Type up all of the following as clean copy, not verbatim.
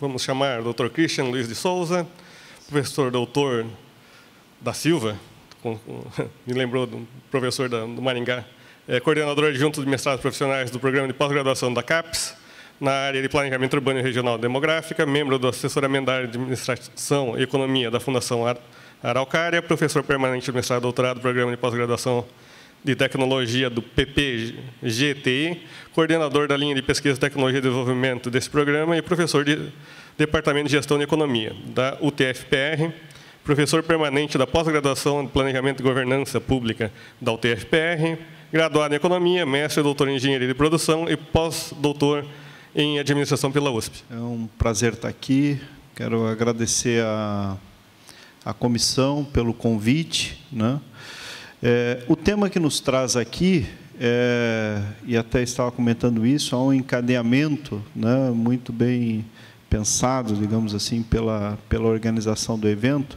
vamos chamar Dr. Christian Luiz de Souza, professor doutor da Silva, me lembrou do professor do Maringá, coordenador adjunto de mestrados profissionais do programa de pós-graduação da CAPES, na área de Planejamento Urbano e Regional Demográfica, membro do assessoramento da área de Administração e Economia da Fundação Araucária, professor permanente do mestrado e doutorado do programa de pós-graduação de Tecnologia do PPGTI, coordenador da linha de pesquisa, tecnologia e desenvolvimento desse programa e professor de Departamento de Gestão de Economia da UTFPR, professor permanente da pós-graduação de Planejamento e Governança Pública da UTFPR, graduado em Economia, mestre e doutor em Engenharia de Produção e pós-doutor em Administração pela USP. É um prazer estar aqui. Quero agradecer à comissão pelo convite, né? O tema que nos traz aqui, e até estava comentando isso, há um encadeamento, né, muito bem pensado, digamos assim, pela organização do evento,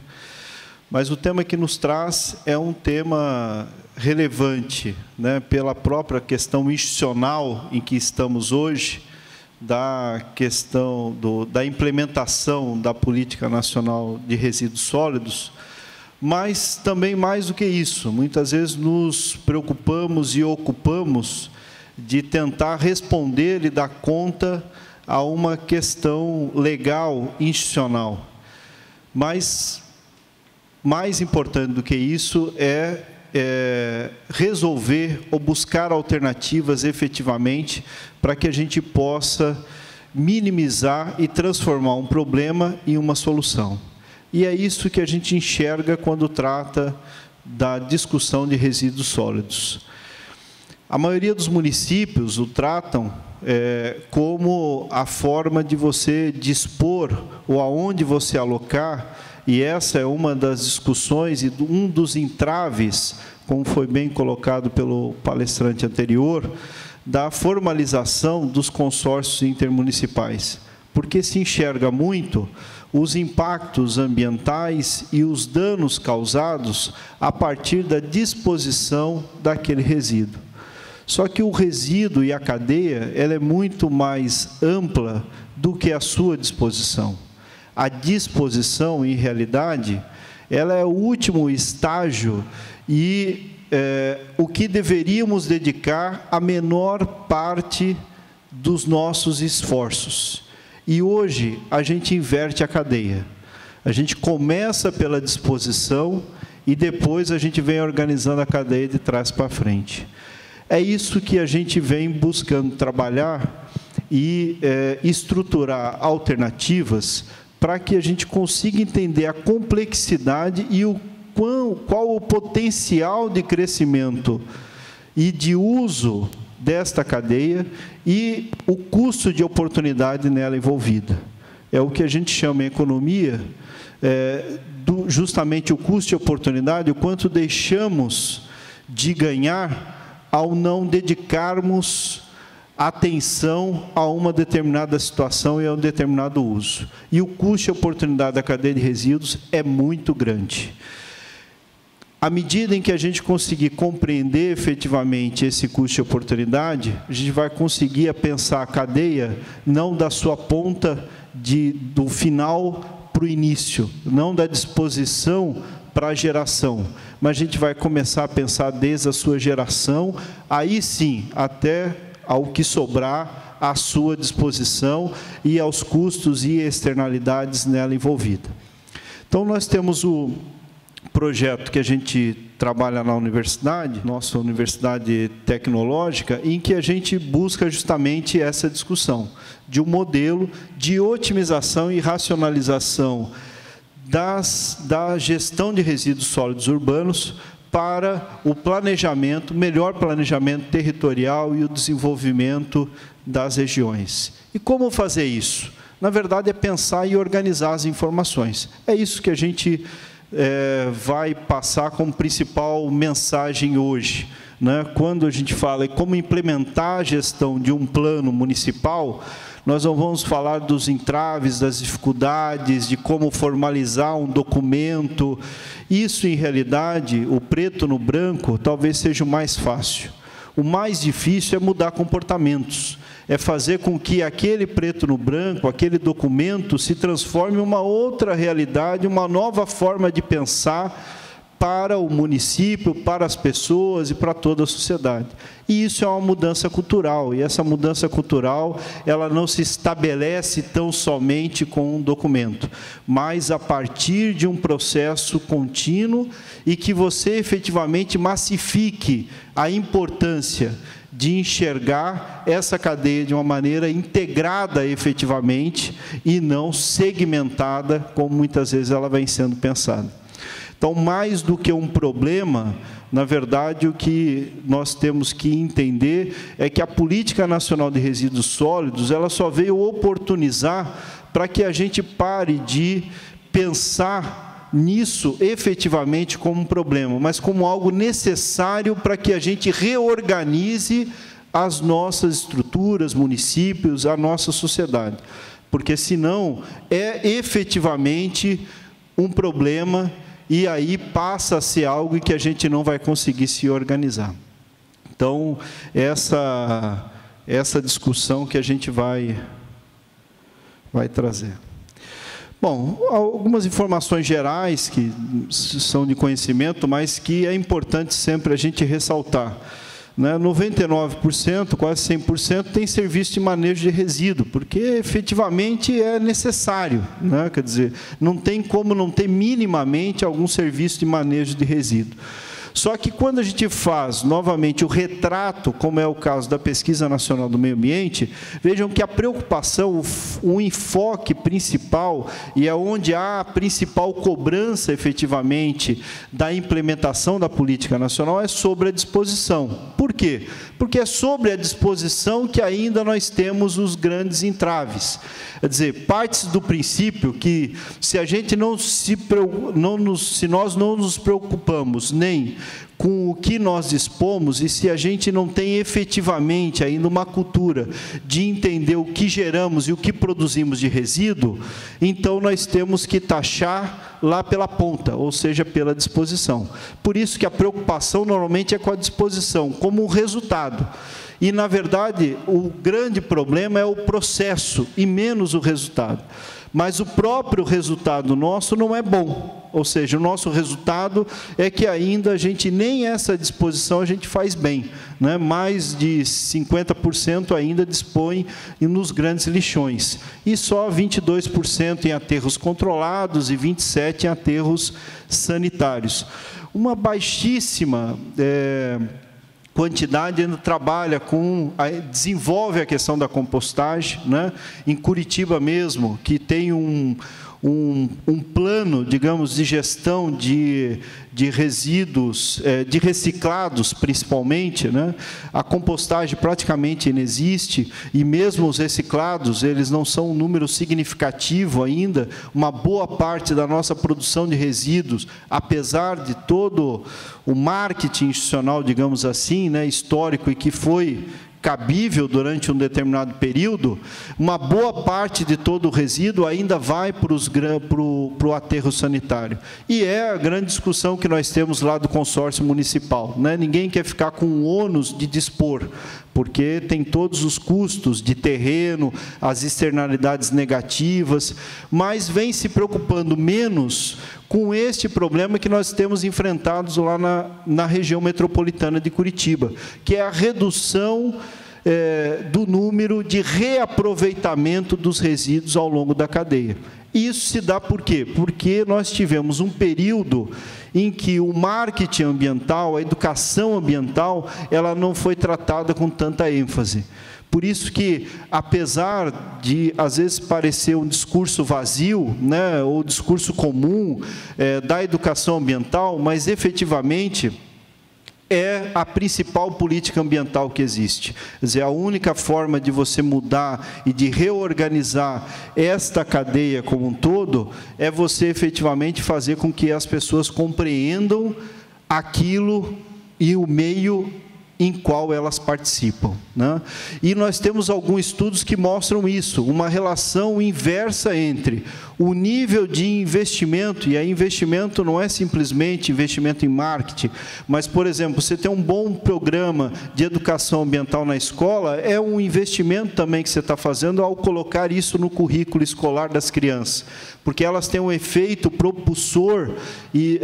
mas o tema que nos traz é um tema relevante, né, pela própria questão institucional em que estamos hoje, da questão da implementação da Política Nacional de Resíduos Sólidos, mas também mais do que isso, muitas vezes nos preocupamos e ocupamos de tentar responder e dar conta a uma questão legal, institucional. Mas, mais importante do que isso, é resolver ou buscar alternativas efetivamente para que a gente possa minimizar e transformar um problema em uma solução. E é isso que a gente enxerga quando trata da discussão de resíduos sólidos. A maioria dos municípios o tratam como a forma de você dispor ou aonde você alocar, e essa é uma das discussões e um dos entraves, como foi bem colocado pelo palestrante anterior, da formalização dos consórcios intermunicipais, porque se enxerga muito os impactos ambientais e os danos causados a partir da disposição daquele resíduo. Só que o resíduo e a cadeia, ela é muito mais ampla do que a sua disposição. A disposição, em realidade, ela é o último estágio e o que deveríamos dedicar a menor parte dos nossos esforços. E hoje a gente inverte a cadeia. A gente começa pela disposição e depois a gente vem organizando a cadeia de trás para frente. É isso que a gente vem buscando trabalhar e estruturar alternativas para que a gente consiga entender a complexidade e qual o potencial de crescimento e de uso desta cadeia e o custo de oportunidade nela envolvida. É o que a gente chama em economia, justamente o custo de oportunidade, o quanto deixamos de ganhar ao não dedicarmos atenção a uma determinada situação e a um determinado uso. E o custo de oportunidade da cadeia de resíduos é muito grande. À medida em que a gente conseguir compreender efetivamente esse custo de oportunidade, a gente vai conseguir pensar a cadeia não da sua ponta do final para o início, não da disposição para a geração, mas a gente vai começar a pensar desde a sua geração, aí sim, até ao que sobrar à sua disposição e aos custos e externalidades nela envolvida. Então, nós temos o projeto que a gente trabalha na universidade, nossa universidade tecnológica, em que a gente busca justamente essa discussão de um modelo de otimização e racionalização da gestão de resíduos sólidos urbanos para o planejamento, melhor planejamento territorial e o desenvolvimento das regiões. E como fazer isso? Na verdade, é pensar e organizar as informações. É isso que a gente vai passar como principal mensagem hoje, né? Quando a gente fala em como implementar a gestão de um plano municipal, nós não vamos falar dos entraves, das dificuldades, de como formalizar um documento. Isso, em realidade, o preto no branco, talvez seja o mais fácil. O mais difícil é mudar comportamentos, é fazer com que aquele preto no branco, aquele documento, se transforme em uma outra realidade, uma nova forma de pensar para o município, para as pessoas e para toda a sociedade. E isso é uma mudança cultural, e essa mudança cultural, ela não se estabelece tão somente com um documento, mas a partir de um processo contínuo e que você efetivamente massifique a importância de enxergar essa cadeia de uma maneira integrada efetivamente e não segmentada, como muitas vezes ela vem sendo pensada. Então, mais do que um problema, na verdade, o que nós temos que entender é que a Política Nacional de Resíduos Sólidos, ela só veio oportunizar para que a gente pare de pensar nisso efetivamente como um problema, mas como algo necessário para que a gente reorganize as nossas estruturas, municípios, a nossa sociedade. Porque, senão, é efetivamente um problema e aí passa a ser algo em que a gente não vai conseguir se organizar. Então, essa discussão que a gente vai trazer. Bom, algumas informações gerais que são de conhecimento, mas que é importante sempre a gente ressaltar. 99%, quase 100%, tem serviço de manejo de resíduo, porque efetivamente é necessário, quer dizer, não tem como não ter minimamente algum serviço de manejo de resíduo. Só que quando a gente faz, novamente, o retrato, como é o caso da Pesquisa Nacional do Meio Ambiente, vejam que a preocupação, o enfoque principal, e é onde há a principal cobrança, efetivamente, da implementação da política nacional, é sobre a disposição. Por quê? Porque é sobre a disposição que ainda nós temos os grandes entraves. Quer dizer, parte do princípio que, se a gente se nós não nos preocupamos nem com o que nós dispomos, e se a gente não tem efetivamente ainda uma cultura de entender o que geramos e o que produzimos de resíduo, então nós temos que taxar lá pela ponta, ou seja, pela disposição. Por isso que a preocupação normalmente é com a disposição, como um resultado. E, na verdade, o grande problema é o processo e menos o resultado. Mas o próprio resultado nosso não é bom. Ou seja, o nosso resultado é que ainda a gente, nem essa disposição a gente faz bem. Mais de 50% ainda dispõe nos grandes lixões. E só 22% em aterros controlados e 27% em aterros sanitários. Uma baixíssima quantidade ainda trabalha desenvolve a questão da compostagem, Em Curitiba mesmo, que tem um plano, digamos, de gestão de resíduos, de reciclados principalmente, A compostagem praticamente inexiste, e mesmo os reciclados, eles não são um número significativo ainda. Uma boa parte da nossa produção de resíduos, apesar de todo o marketing institucional, digamos assim, histórico, e que foi cabível durante um determinado período, uma boa parte de todo o resíduo ainda vai para o aterro sanitário. E é a grande discussão que nós temos lá do consórcio municipal. Ninguém quer ficar com o ônus de dispor, porque tem todos os custos de terreno, as externalidades negativas, mas vem se preocupando menos com este problema que nós temos enfrentados lá na região metropolitana de Curitiba, que é a redução do número de reaproveitamento dos resíduos ao longo da cadeia. Isso se dá por quê? Porque nós tivemos um período em que o marketing ambiental, a educação ambiental, ela não foi tratada com tanta ênfase. Por isso que, apesar de, às vezes, parecer um discurso vazio, ou discurso comum da educação ambiental, mas, efetivamente, é a principal política ambiental que existe. Quer dizer, a única forma de você mudar e de reorganizar esta cadeia como um todo é você, efetivamente, fazer com que as pessoas compreendam aquilo e o meio em qual elas participam, né? E nós temos alguns estudos que mostram isso, uma relação inversa entre o nível de investimento, e aí investimento não é simplesmente investimento em marketing, mas, por exemplo, você tem um bom programa de educação ambiental na escola, é um investimento também que você está fazendo ao colocar isso no currículo escolar das crianças, porque elas têm um efeito propulsor e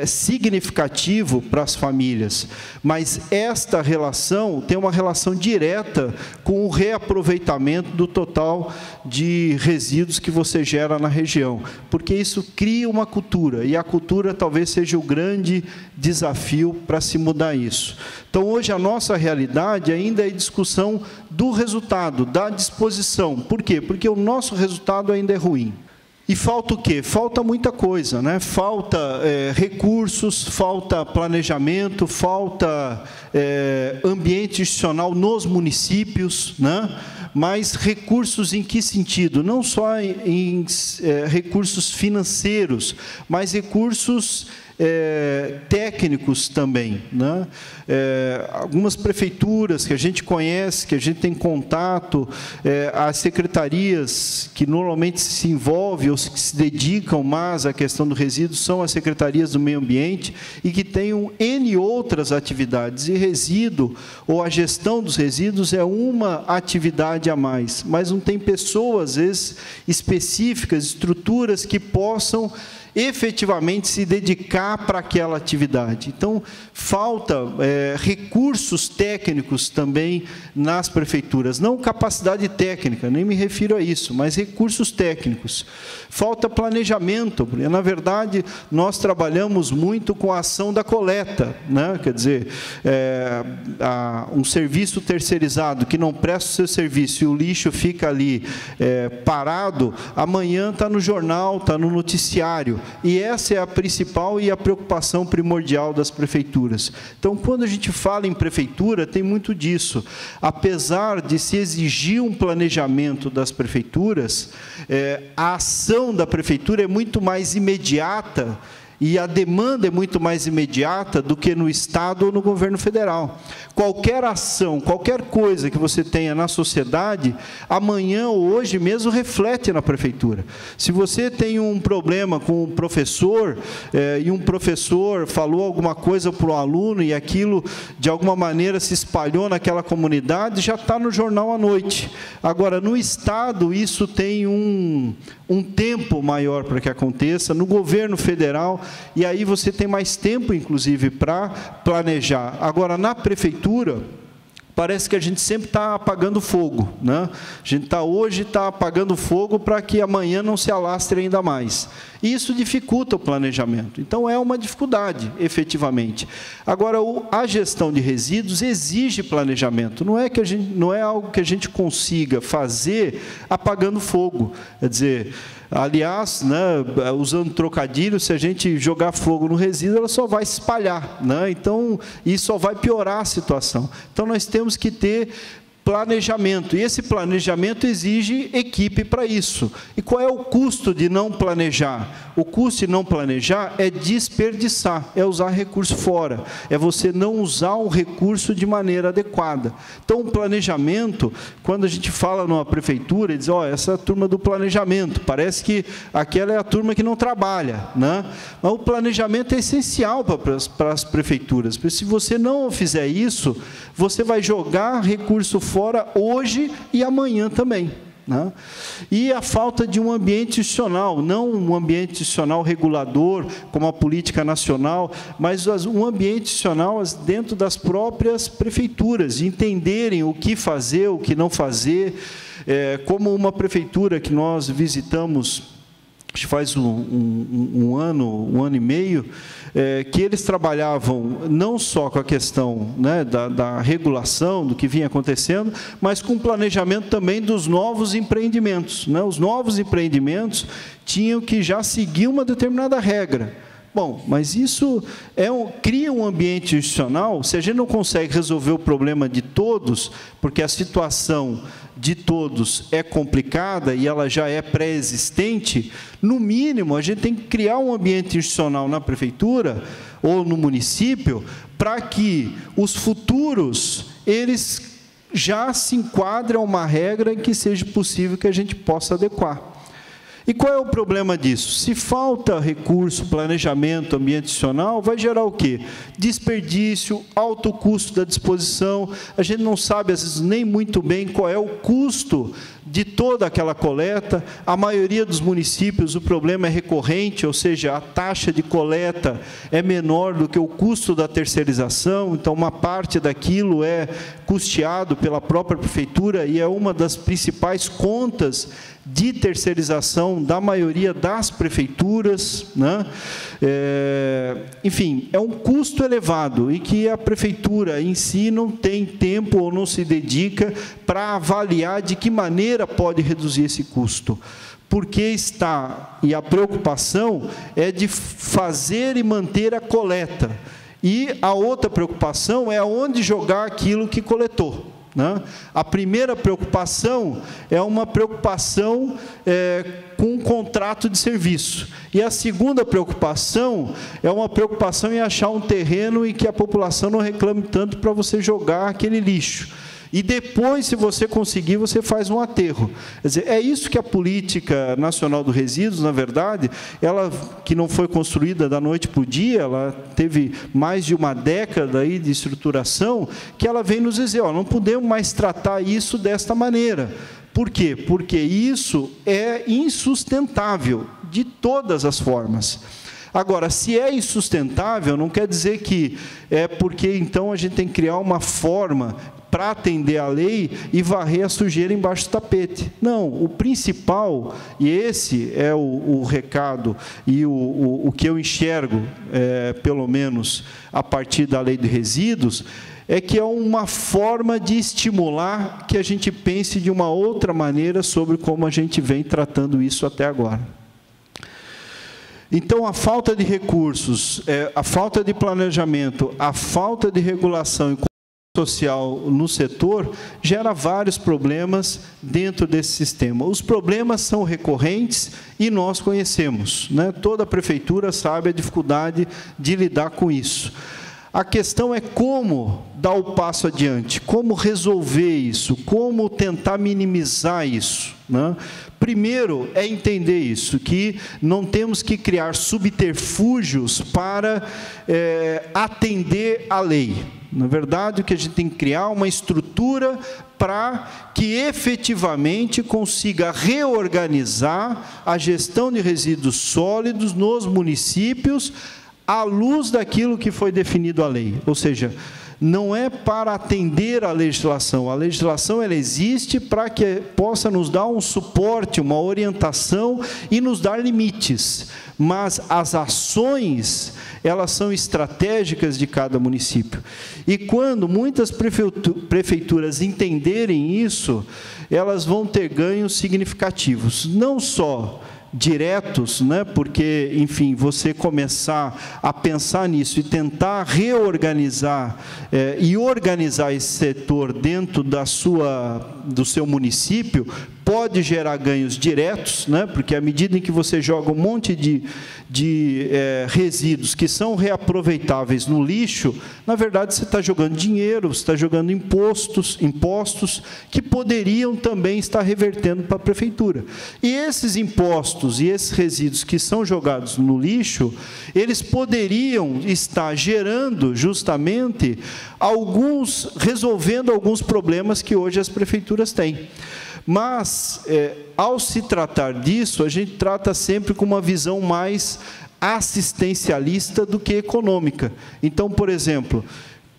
significativo para as famílias. Mas esta relação tem uma relação direta com o reaproveitamento do total de resíduos que você gera na região, porque isso cria uma cultura, e a cultura talvez seja o grande desafio para se mudar isso. Então, hoje, a nossa realidade ainda é discussão do resultado, da disposição. Por quê? Porque o nosso resultado ainda é ruim. E falta o quê? Falta muita coisa, né? Falta recursos, falta planejamento, falta ambiente institucional nos municípios, né? Mas recursos em que sentido? Não só em recursos financeiros, mas recursos técnicos também, né? Algumas prefeituras que a gente conhece, que a gente tem contato, as secretarias que normalmente se envolvem ou que se dedicam mais à questão do resíduo são as secretarias do meio ambiente e que têm N outras atividades, e resíduo ou a gestão dos resíduos é uma atividade a mais, mas não tem pessoas, às vezes, específicas, estruturas que possam efetivamente se dedicar para aquela atividade. Então, falta recursos técnicos também nas prefeituras, não capacidade técnica, nem me refiro a isso, mas recursos técnicos. Falta planejamento, porque, na verdade, nós trabalhamos muito com a ação da coleta, né? Quer dizer, um serviço terceirizado que não presta o seu serviço e o lixo fica ali parado, amanhã está no jornal, está no noticiário. E essa é a principal e a preocupação primordial das prefeituras. Então, quando a gente fala em prefeitura, tem muito disso. Apesar de se exigir um planejamento das prefeituras, a ação da prefeitura é muito mais imediata, e a demanda é muito mais imediata do que no Estado ou no governo federal. Qualquer ação, qualquer coisa que você tenha na sociedade, amanhã ou hoje mesmo reflete na prefeitura. Se você tem um problema com um professor, e um professor falou alguma coisa para o aluno, e aquilo, de alguma maneira, se espalhou naquela comunidade, já está no jornal à noite. Agora, no Estado, isso tem um tempo maior para que aconteça, no governo federal, e aí você tem mais tempo, inclusive, para planejar. Agora, na prefeitura, parece que a gente sempre está apagando fogo, né? A gente hoje está apagando fogo para que amanhã não se alastre ainda mais. E isso dificulta o planejamento. Então, é uma dificuldade, efetivamente. Agora, a gestão de resíduos exige planejamento. Não é algo que a gente consiga fazer apagando fogo. Quer dizer, aliás, né, usando trocadilho, se a gente jogar fogo no resíduo, ela só vai se espalhar, né? Então, isso só vai piorar a situação. Então, nós temos que ter planejamento, e esse planejamento exige equipe para isso. E qual é o custo de não planejar? O custo de não planejar é desperdiçar, é usar recurso fora, é você não usar um recurso de maneira adequada. Então, o planejamento, quando a gente fala numa prefeitura, diz, essa é a turma do planejamento, parece que aquela é a turma que não trabalha, né? Mas o planejamento é essencial para as prefeituras, porque se você não fizer isso, você vai jogar recurso fora hoje e amanhã também, né? E a falta de um ambiente institucional, não um ambiente institucional regulador, como a política nacional, mas um ambiente institucional dentro das próprias prefeituras, de entenderem o que fazer, o que não fazer. Como uma prefeitura que nós visitamos, acho que faz um ano e meio, que eles trabalhavam não só com a questão, né, da regulação, do que vinha acontecendo, mas com o planejamento também dos novos empreendimentos, né? Os novos empreendimentos tinham que já seguir uma determinada regra. Bom, mas isso cria um ambiente institucional. Se a gente não consegue resolver o problema de todos, porque a situação de todos é complicada e ela já é pré-existente, no mínimo, a gente tem que criar um ambiente institucional na prefeitura ou no município para que os futuros, eles já se enquadrem a uma regra em que seja possível que a gente possa adequar. E qual é o problema disso? Se falta recurso, planejamento, ambiente institucional, vai gerar o quê? Desperdício, alto custo da disposição. A gente não sabe, às vezes, nem muito bem qual é o custo de toda aquela coleta. A maioria dos municípios, o problema é recorrente, ou seja, a taxa de coleta é menor do que o custo da terceirização, então uma parte daquilo é custeado pela própria prefeitura e é uma das principais contas de terceirização da maioria das prefeituras, né? Enfim, é um custo elevado e que a prefeitura em si não tem tempo ou não se dedica para avaliar de que maneira pode reduzir esse custo. Porque está, e a preocupação é de fazer e manter a coleta. E a outra preocupação é aonde jogar aquilo que coletou. A primeira preocupação é uma preocupação com um contrato de serviço. E a segunda preocupação é uma preocupação em achar um terreno em que a população não reclame tanto para você jogar aquele lixo. E depois, se você conseguir, você faz um aterro. Quer dizer, é isso que a Política Nacional dos Resíduos, na verdade, ela que não foi construída da noite para o dia, ela teve mais de uma década aí de estruturação, que ela vem nos dizer, ó, não podemos mais tratar isso desta maneira. Por quê? Porque isso é insustentável, de todas as formas. Agora, se é insustentável, não quer dizer que é porque, então, a gente tem que criar uma forma para atender a lei e varrer a sujeira embaixo do tapete. Não, o principal, e esse é o recado e o que eu enxergo, pelo menos a partir da lei de resíduos, é que é uma forma de estimular que a gente pense de uma outra maneira sobre como a gente vem tratando isso até agora. Então, a falta de recursos, a falta de planejamento, a falta de regulação e social no setor gera vários problemas dentro desse sistema. Os problemas são recorrentes e nós conhecemos, né? Toda prefeitura sabe a dificuldade de lidar com isso. A questão é como dar o passo adiante, como resolver isso, como tentar minimizar isso, né? Primeiro é entender isso, que não temos que criar subterfúgios para atender à lei. Na verdade, o que a gente tem que criar é uma estrutura para que efetivamente consiga reorganizar a gestão de resíduos sólidos nos municípios à luz daquilo que foi definido a lei. Ou seja, não é para atender a legislação ela existe para que possa nos dar um suporte, uma orientação e nos dar limites, mas as ações, elas são estratégicas de cada município. E quando muitas prefeituras entenderem isso, elas vão ter ganhos significativos, não só diretos, né? Porque, enfim, você começar a pensar nisso e tentar reorganizar e organizar esse setor dentro do seu município, pode gerar ganhos diretos, né? Porque à medida em que você joga um monte de resíduos que são reaproveitáveis no lixo, na verdade você está jogando dinheiro, você está jogando impostos que poderiam também estar revertendo para a prefeitura. E esses impostos e esses resíduos que são jogados no lixo, eles poderiam estar gerando justamente resolvendo alguns problemas que hoje as prefeituras têm. Mas, ao se tratar disso, a gente trata sempre com uma visão mais assistencialista do que econômica. Então, por exemplo,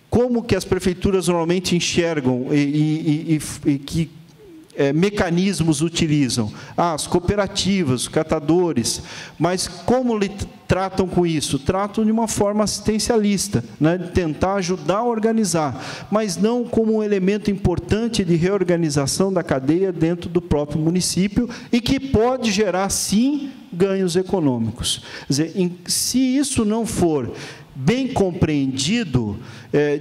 como que as prefeituras normalmente enxergam e que mecanismos utilizam? As cooperativas, os catadores, mas como tratam com isso? Tratam de uma forma assistencialista, né? De tentar ajudar a organizar, mas não como um elemento importante de reorganização da cadeia dentro do próprio município e que pode gerar, sim, ganhos econômicos. Quer dizer, se isso não for bem compreendido,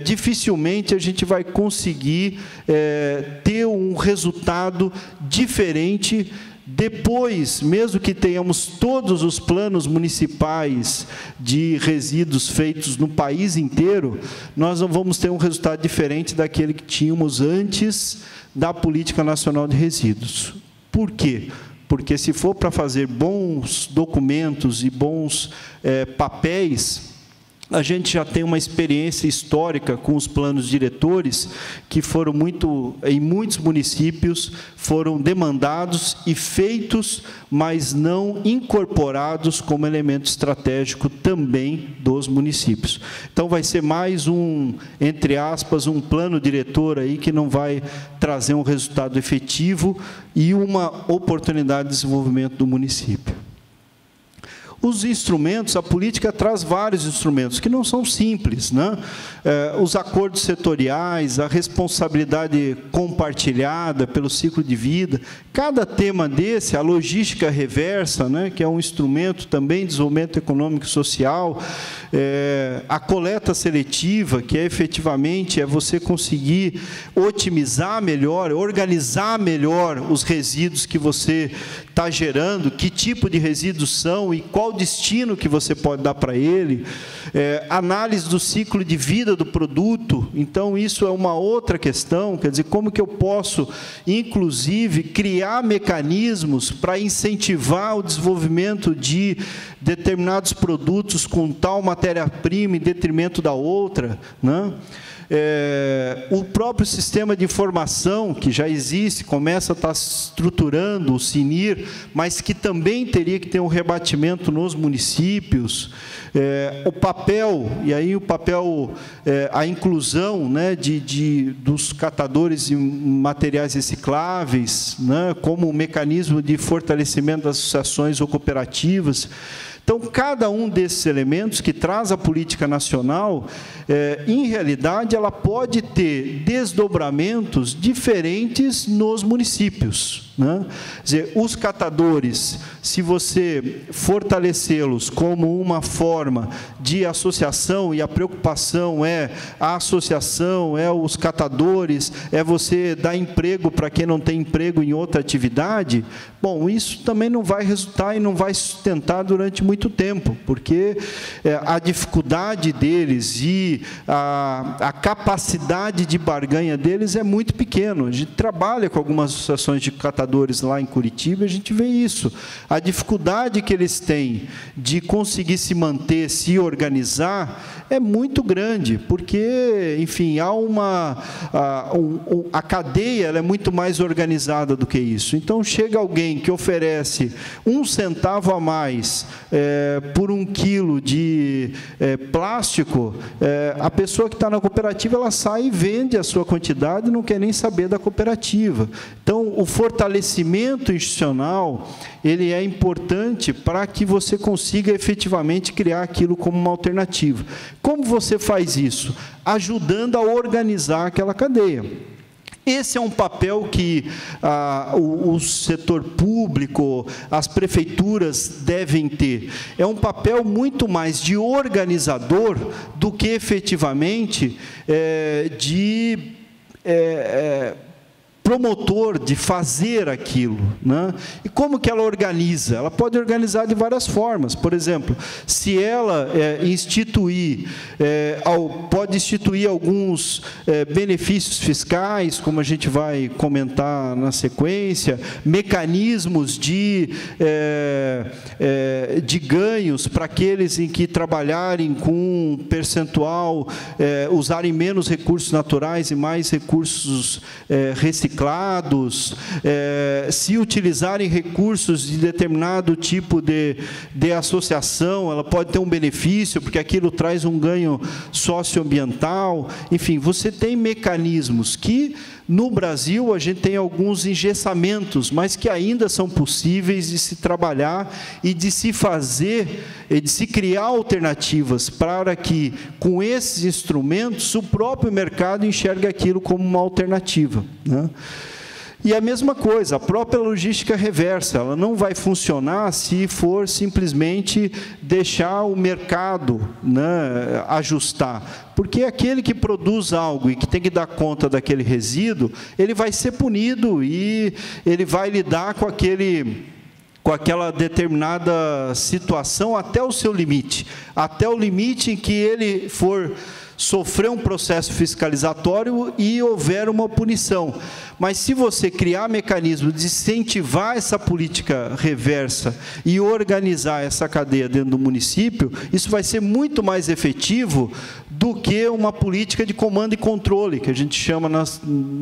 dificilmente a gente vai conseguir ter um resultado diferente depois, mesmo que tenhamos todos os planos municipais de resíduos feitos no país inteiro, nós não vamos ter um resultado diferente daquele que tínhamos antes da Política Nacional de Resíduos. Por quê? Porque se for para fazer bons documentos e bons papéis, a gente já tem uma experiência histórica com os planos diretores, que foram em muitos municípios, foram demandados e feitos, mas não incorporados como elemento estratégico também dos municípios. Então, vai ser mais entre aspas, um plano diretor aí que não vai trazer um resultado efetivo e uma oportunidade de desenvolvimento do município. Os instrumentos, a política traz vários instrumentos, que não são simples, né? Os acordos setoriais, a responsabilidade compartilhada pelo ciclo de vida, cada tema desse, a logística reversa, né, que é um instrumento também de desenvolvimento econômico e social, a coleta seletiva, que efetivamente você conseguir otimizar melhor, organizar melhor os resíduos que você está gerando, que tipo de resíduos são e qual destino que você pode dar para ele, análise do ciclo de vida do produto. Então, isso é uma outra questão, quer dizer, como que eu posso, inclusive, criar mecanismos para incentivar o desenvolvimento de determinados produtos com tal matéria-prima em detrimento da outra, né? O próprio sistema de informação, que já existe, começa a estar estruturando o SINIR, mas que também teria que ter um rebatimento nos municípios. O papel, e aí o papel, a inclusão, né, dos catadores de materiais recicláveis, né, como um mecanismo de fortalecimento das associações ou cooperativas. Então, cada um desses elementos que traz a política nacional, em realidade, ela pode ter desdobramentos diferentes nos municípios, né? Quer dizer, os catadores, se você fortalecê-los como uma forma de associação, e a preocupação é a associação, os catadores, você dar emprego para quem não tem emprego em outra atividade, bom, isso também não vai resultar e não vai sustentar durante muito tempo, porque a dificuldade deles e a capacidade de barganha deles é muito pequena. A gente trabalha com algumas associações de catadores lá em Curitiba, a gente vê isso. A dificuldade que eles têm de conseguir se manter, se organizar, é muito grande, porque, enfim, há a cadeia ela é muito mais organizada do que isso. Então, chega alguém que oferece 1 centavo a mais por 1 quilo de plástico, a pessoa que está na cooperativa, ela sai e vende a sua quantidade e não quer nem saber da cooperativa. Então, o fortalecimento institucional, ele é importante para que você consiga efetivamente criar aquilo como uma alternativa. Como você faz isso? Ajudando a organizar aquela cadeia. Esse é um papel que o setor público, as prefeituras devem ter. É um papel muito mais de organizador do que, efetivamente, de promotor de fazer aquilo, né? E como que ela organiza? Ela pode organizar de várias formas. Por exemplo, se ela pode instituir alguns benefícios fiscais, como a gente vai comentar na sequência, mecanismos de ganhos para aqueles em que trabalharem com um percentual, usarem menos recursos naturais e mais recursos reciclados, se utilizarem recursos de determinado tipo de associação, ela pode ter um benefício, porque aquilo traz um ganho socioambiental. Enfim, você tem mecanismos que, no Brasil, a gente tem alguns engessamentos, mas que ainda são possíveis de se trabalhar e de se fazer, e de se criar alternativas para que, com esses instrumentos, o próprio mercado enxergue aquilo como uma alternativa, né? E a mesma coisa, a própria logística reversa, ela não vai funcionar se for simplesmente deixar o mercado, né, ajustar. Porque aquele que produz algo e que tem que dar conta daquele resíduo, ele vai ser punido e ele vai lidar com aquela determinada situação até o seu limite, até o limite em que ele for sofrer um processo fiscalizatório e houver uma punição. Mas se você criar mecanismos de incentivar essa política reversa e organizar essa cadeia dentro do município, isso vai ser muito mais efetivo do que uma política de comando e controle, que a gente chama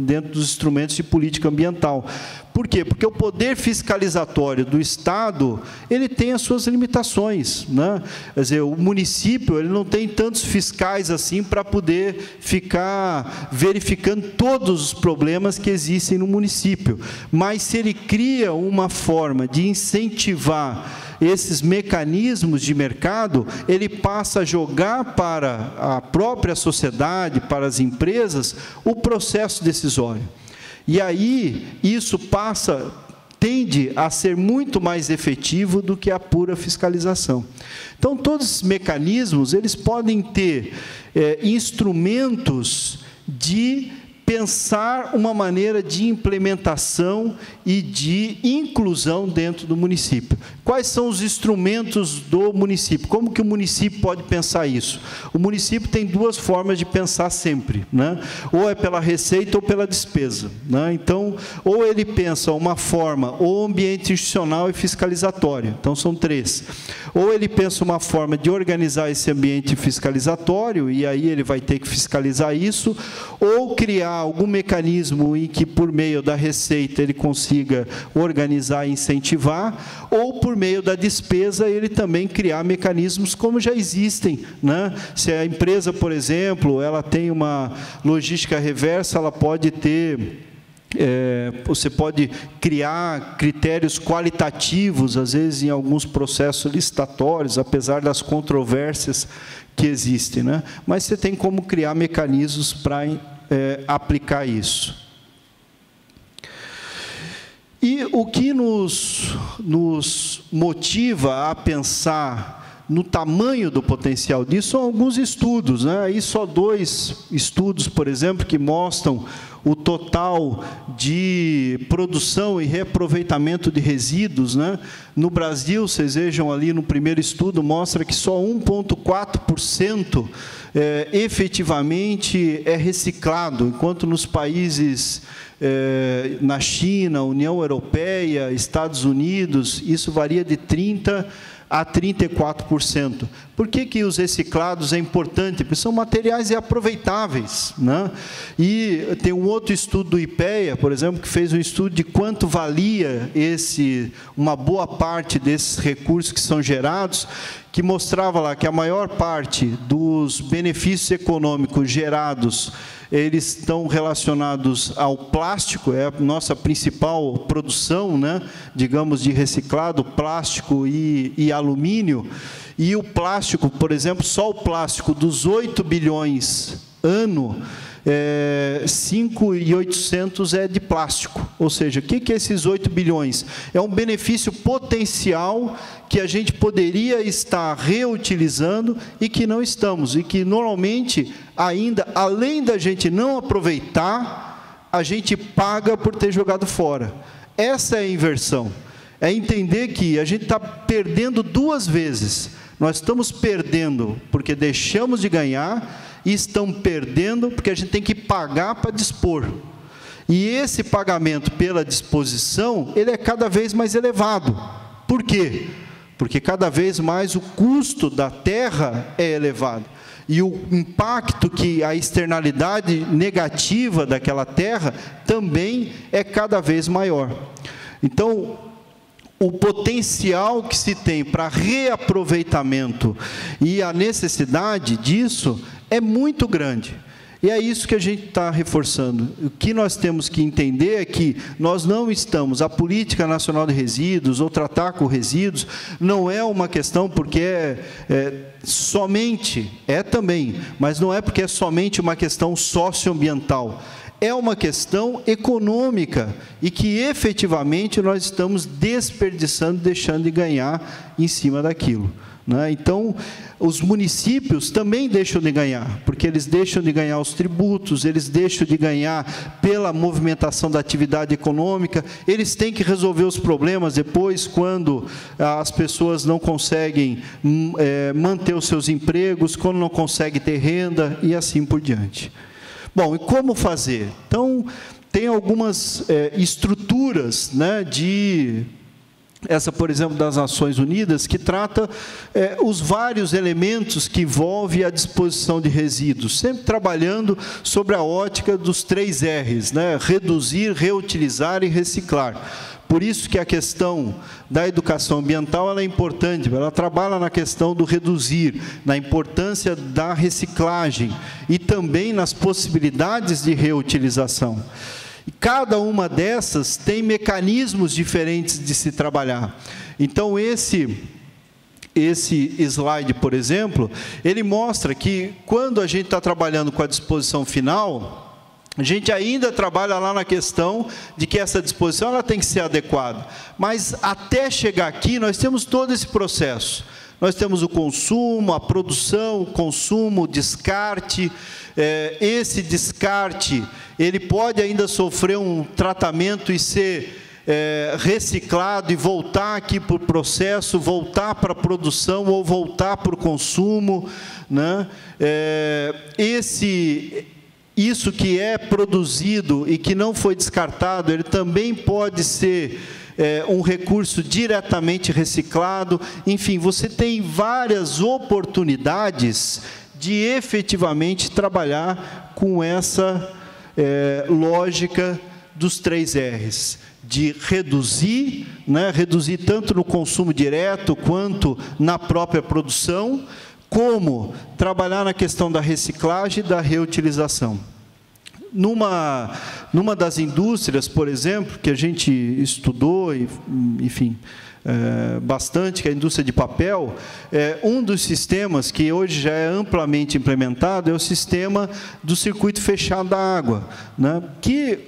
dentro dos instrumentos de política ambiental. Por quê? Porque o poder fiscalizatório do Estado, ele tem as suas limitações, né? Quer dizer, o município, ele não tem tantos fiscais assim para poder ficar verificando todos os problemas que existem no município. Mas se ele cria uma forma de incentivar esses mecanismos de mercado, ele passa a jogar para a própria sociedade, para as empresas, o processo decisório. E aí, isso tende a ser muito mais efetivo do que a pura fiscalização. Então, todos esses mecanismos, eles podem ter instrumentos de pensar uma maneira de implementação e de inclusão dentro do município. Quais são os instrumentos do município? Como que o município pode pensar isso? O município tem duas formas de pensar sempre, né? Ou é pela receita ou pela despesa, né? Então, ou ele pensa uma forma, ou ambiente institucional e fiscalizatório. Então, são três. Ou ele pensa uma forma de organizar esse ambiente fiscalizatório, e aí ele vai ter que fiscalizar isso, ou criar algum mecanismo em que, por meio da receita, ele consiga organizar e incentivar, ou, por meio da despesa, ele também criar mecanismos como já existem, né? Se a empresa, por exemplo, ela tem uma logística reversa, ela pode ter... você pode criar critérios qualitativos, às vezes, em alguns processos licitatórios, apesar das controvérsias que existem, né? Mas você tem como criar mecanismos para aplicar isso. E o que nos motiva a pensar no tamanho do potencial disso são alguns estudos, né? Aí só 2 estudos, por exemplo, que mostram o total de produção e reaproveitamento de resíduos, né? No Brasil, vocês vejam ali no primeiro estudo, mostra que só 1,4% efetivamente é reciclado, enquanto nos países, na China, União Europeia, Estados Unidos, isso varia de 30% a 34%. Por que os reciclados é importante? Porque são materiais reaproveitáveis, né? E tem um outro estudo do IPEA, por exemplo, que fez um estudo de quanto valia uma boa parte desses recursos que são gerados, que mostrava lá que a maior parte dos benefícios econômicos gerados, eles estão relacionados ao plástico, é a nossa principal produção, né, digamos, de reciclado, plástico e alumínio. E o plástico, por exemplo, só o plástico dos 8 bilhões ano, 5.800 é de plástico. Ou seja, o que é esses 8 bilhões? É um benefício potencial que a gente poderia estar reutilizando e que não estamos. E que, normalmente, ainda, além da gente não aproveitar, a gente paga por ter jogado fora. Essa é a inversão. É entender que a gente está perdendo 2 vezes. Nós estamos perdendo porque deixamos de ganhar e estamos perdendo porque a gente tem que pagar para dispor. E esse pagamento pela disposição, ele é cada vez mais elevado. Por quê? Porque cada vez mais o custo da terra é elevado. E o impacto que a externalidade negativa daquela terra também é cada vez maior. Então, o potencial que se tem para reaproveitamento e a necessidade disso é muito grande. E é isso que a gente está reforçando. O que nós temos que entender é que nós não estamos, a Política Nacional de Resíduos, ou tratar com resíduos, não é uma questão porque somente, também, mas não é porque é somente uma questão socioambiental. é uma questão econômica e que efetivamente nós estamos desperdiçando, deixando de ganhar em cima daquilo, né? Então, os municípios também deixam de ganhar, porque eles deixam de ganhar os tributos, eles deixam de ganhar pela movimentação da atividade econômica, eles têm que resolver os problemas depois, quando as pessoas não conseguem manter os seus empregos, quando não conseguem ter renda, e assim por diante. Bom, e como fazer? Então, tem algumas estruturas, né, essa, por exemplo, das Nações Unidas, que trata os vários elementos que envolvem a disposição de resíduos, sempre trabalhando sobre a ótica dos 3 R's, né? Reduzir, reutilizar e reciclar. Por isso que a questão da educação ambiental ela é importante, ela trabalha na questão do reduzir, na importância da reciclagem e também nas possibilidades de reutilização. E cada uma dessas tem mecanismos diferentes de se trabalhar. Então, esse slide, por exemplo, ele mostra que quando a gente está trabalhando com a disposição final, a gente ainda trabalha lá na questão de que essa disposição ela tem que ser adequada. Mas até chegar aqui, nós temos todo esse processo. Nós temos o consumo, a produção, o consumo, o descarte. Esse descarte, ele pode ainda sofrer um tratamento e ser reciclado e voltar aqui para o processo, voltar para a produção ou voltar para o consumo, né? Isso que é produzido e que não foi descartado, ele também pode ser um recurso diretamente reciclado. Enfim, você tem várias oportunidades de efetivamente trabalhar com essa lógica dos 3 R's, de reduzir, né, reduzir tanto no consumo direto quanto na própria produção, como trabalhar na questão da reciclagem e da reutilização. Numa das indústrias, por exemplo, que a gente estudou, enfim, bastante, que é a indústria de papel, um dos sistemas que hoje já é amplamente implementado é o sistema do circuito fechado da água, né? Que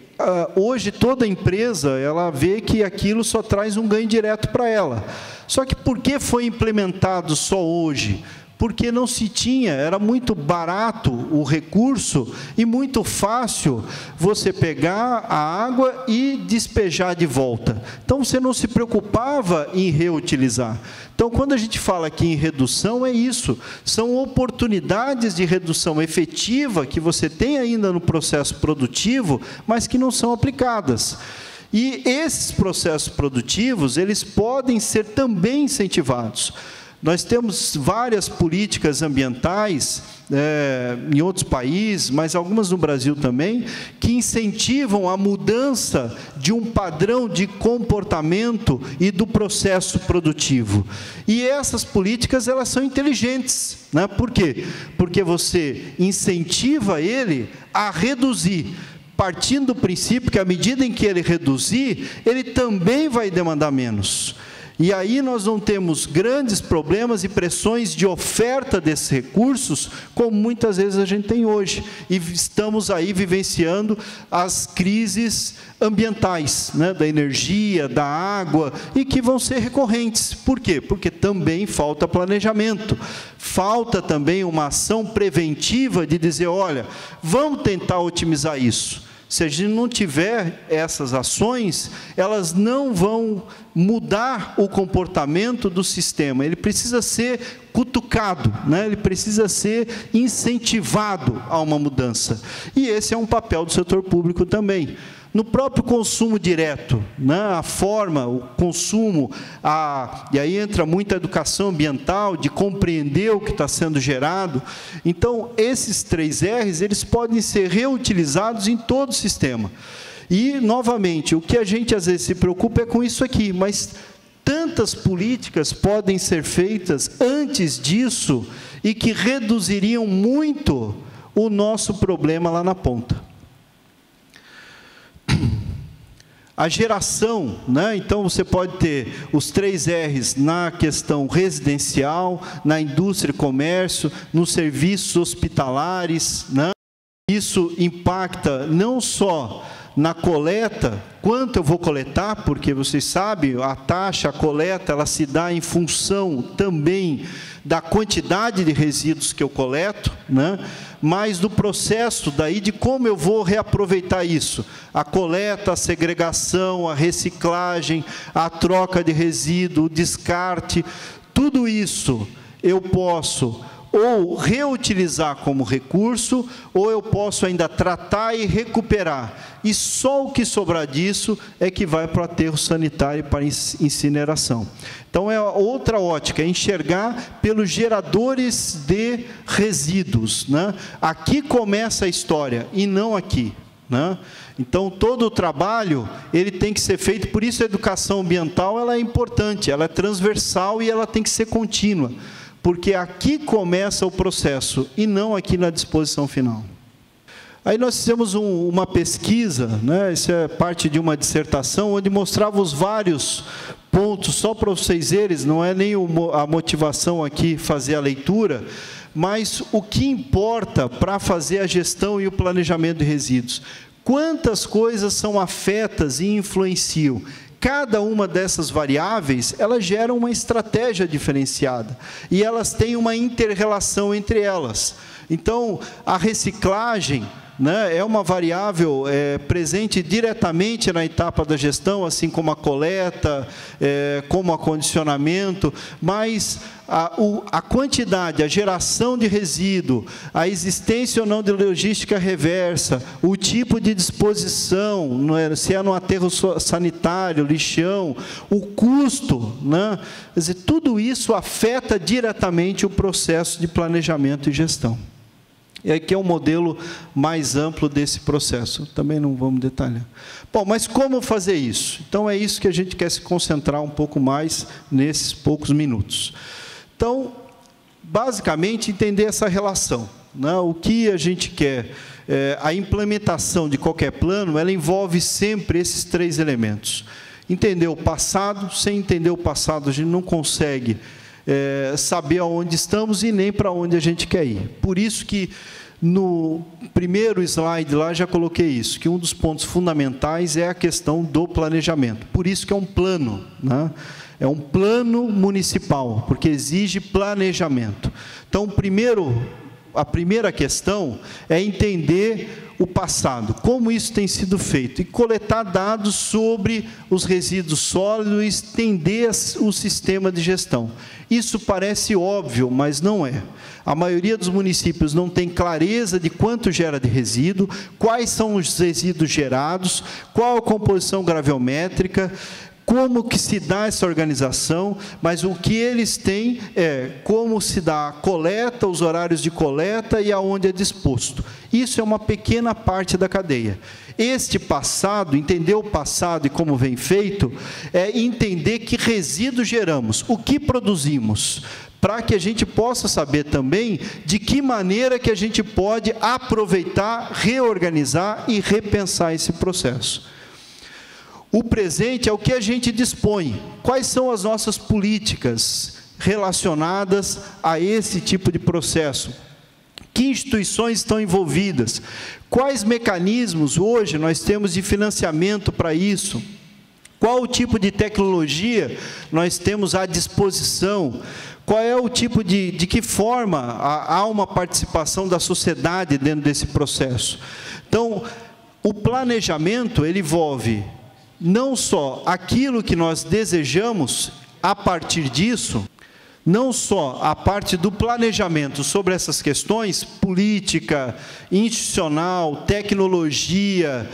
hoje toda empresa ela vê que aquilo só traz um ganho direto para ela. Só que por que foi implementado só hoje? Porque não se tinha, era muito barato o recurso e muito fácil você pegar a água e despejar de volta. Então, você não se preocupava em reutilizar. Então, quando a gente fala aqui em redução, é isso. São oportunidades de redução efetiva que você tem ainda no processo produtivo, mas que não são aplicadas. E esses processos produtivos, eles podem ser também incentivados. Nós temos várias políticas ambientais em outros países, mas algumas no Brasil também, que incentivam a mudança de um padrão de comportamento e do processo produtivo. E essas políticas, elas são inteligentes, né? Por quê? Porque você incentiva ele a reduzir, partindo do princípio que, à medida em que ele reduzir, ele também vai demandar menos. E aí nós não temos grandes problemas e pressões de oferta desses recursos, como muitas vezes a gente tem hoje. E estamos aí vivenciando as crises ambientais, né, da energia, da água, e que vão ser recorrentes. Por quê? Porque também falta planejamento. Falta também uma ação preventiva de dizer, olha, vamos tentar otimizar isso. Se a gente não tiver essas ações, elas não vão mudar o comportamento do sistema. Ele precisa ser cutucado, né? Ele precisa ser incentivado a uma mudança. E esse é um papel do setor público também. No próprio consumo direto, né, a forma, o consumo, e aí entra muita educação ambiental, de compreender o que está sendo gerado. Então, esses 3 R's, eles podem ser reutilizados em todo o sistema. E, novamente, o que a gente às vezes se preocupa é com isso aqui, mas tantas políticas podem ser feitas antes disso e que reduziriam muito o nosso problema lá na ponta. A geração, né? Então você pode ter os 3 R's na questão residencial, na indústria e comércio, nos serviços hospitalares, né? Isso impacta não só na coleta, quanto eu vou coletar, porque vocês sabem, a taxa, a coleta, ela se dá em função também da quantidade de resíduos que eu coleto, né? Mas do processo daí de como eu vou reaproveitar isso. A coleta, a segregação, a reciclagem, a troca de resíduo, o descarte, tudo isso eu posso ou reutilizar como recurso, ou eu posso ainda tratar e recuperar. E só o que sobrar disso é que vai para o aterro sanitário para incineração. Então, é outra ótica, é enxergar pelos geradores de resíduos, né? Aqui começa a história, e não aqui, né? Então, todo o trabalho, ele tem que ser feito, por isso a educação ambiental ela é importante, ela é transversal e ela tem que ser contínua. Porque aqui começa o processo, e não aqui na disposição final. Aí nós fizemos uma pesquisa, né? Isso é parte de uma dissertação, onde mostrava os vários pontos, só para vocês verem, não é nem a motivação aqui fazer a leitura, mas o que importa para fazer a gestão e o planejamento de resíduos. Quantas coisas são afetas e influenciam? Cada uma dessas variáveis, elas geram uma estratégia diferenciada, e elas têm uma inter-relação entre elas. Então, a reciclagem, né, é uma variável presente diretamente na etapa da gestão, assim como a coleta, como o acondicionamento, mas a quantidade, a geração de resíduo, a existência ou não de logística reversa, o tipo de disposição, se é no aterro sanitário, lixão, o custo, né? Quer dizer, tudo isso afeta diretamente o processo de planejamento e gestão. E aqui é um modelo mais amplo desse processo. Também não vamos detalhar. Bom, mas como fazer isso? Então, é isso que a gente quer se concentrar um pouco mais nesses poucos minutos. Então, basicamente, entender essa relação, né? O que a gente quer, a implementação de qualquer plano, ela envolve sempre esses três elementos. Entender o passado, sem entender o passado, a gente não consegue saber aonde estamos e nem para onde a gente quer ir. Por isso que no primeiro slide lá já coloquei isso, que um dos pontos fundamentais é a questão do planejamento. Por isso que é um plano, né? É um plano municipal, porque exige planejamento. Então, a primeira questão é entender o passado, como isso tem sido feito, e coletar dados sobre os resíduos sólidos e estender o sistema de gestão. Isso parece óbvio, mas não é. A maioria dos municípios não tem clareza de quanto gera de resíduo, quais são os resíduos gerados, qual a composição graveométrica, como que se dá essa organização, mas o que eles têm é como se dá a coleta, os horários de coleta e aonde é disposto. Isso é uma pequena parte da cadeia. Este passado, entender o passado e como vem feito, é entender que resíduos geramos, o que produzimos, para que a gente possa saber também de que maneira que a gente pode aproveitar, reorganizar e repensar esse processo. O presente é o que a gente dispõe. Quais são as nossas políticas relacionadas a esse tipo de processo? Que instituições estão envolvidas? Quais mecanismos hoje nós temos de financiamento para isso? Qual o tipo de tecnologia nós temos à disposição? Qual é o tipo de que forma há uma participação da sociedade dentro desse processo? Então, o planejamento, ele envolve não só aquilo que nós desejamos a partir disso, não só a parte do planejamento sobre essas questões, política, institucional, tecnologia,